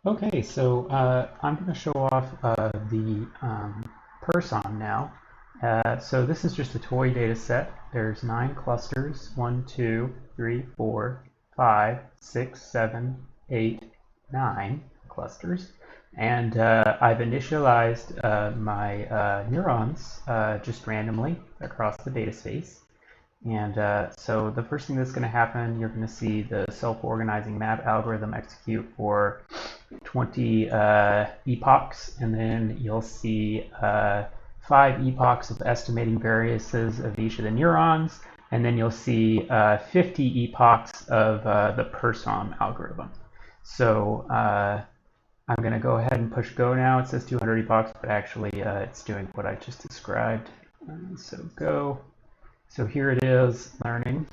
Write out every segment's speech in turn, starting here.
Okay, so I'm going to show off the person now. So this is just a toy data set. There's 9 clusters, 1, 2, 3, 4, 5, 6, 7, 8, 9 clusters. And I've initialized my neurons just randomly across the data space. And so the first thing that's going to happen, you're going to see the self-organizing map algorithm execute for 20 epochs, and then you'll see 5 epochs of estimating variances of each of the neurons, and then you'll see 50 epochs of the PERSOM algorithm. So I'm going to go ahead and push go now. It says 200 epochs, but actually it's doing what I just described. So go. So here it is, learning.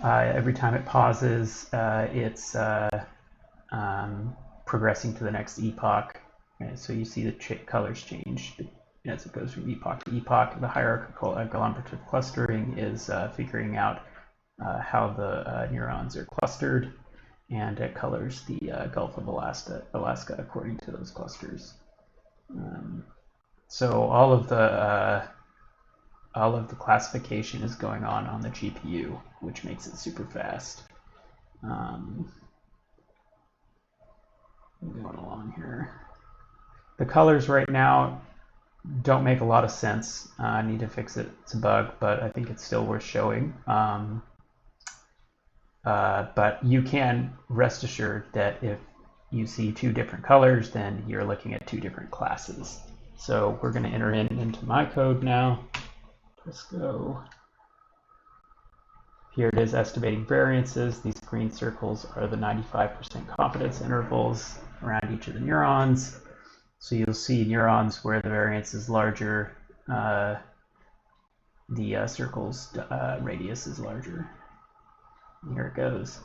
Every time it pauses, it's progressing to the next epoch. And so you see the colors change as it goes from epoch to epoch. The hierarchical agglomerative clustering is figuring out how the neurons are clustered, and it colors the Gulf of Alaska according to those clusters. So all of the classification is going on the GPU, which makes it super fast. Going along here. The colors right now don't make a lot of sense. I need to fix it. It's a bug, but I think it's still worth showing. But you can rest assured that if you see 2 different colors, then you're looking at 2 different classes. So we're going to enter into my code now. Let's go. Here it is, estimating variances. These green circles are the 95% confidence intervals around each of the neurons. So you'll see neurons where the variance is larger, the circle's radius is larger. And here it goes.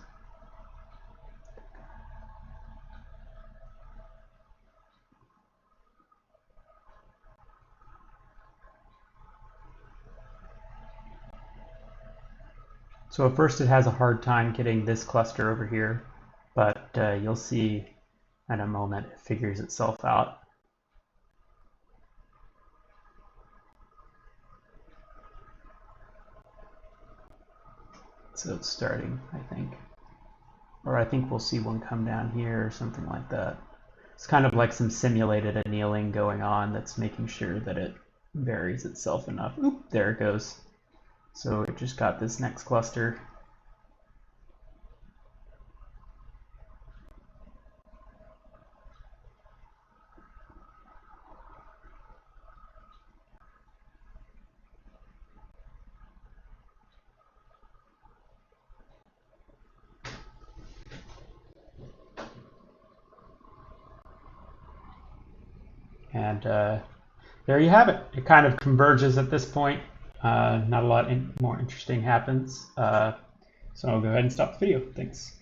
So at first it has a hard time getting this cluster over here, but you'll see in a moment it figures itself out. So it's starting, I think. Or I think we'll see one come down here or something like that. It's kind of like some simulated annealing going on that's making sure that it varies itself enough. Oop, there it goes. So it just got this next cluster. And there you have it. It kind of converges at this point. Not a lot more interesting happens. So I'll go ahead and stop the video. Thanks.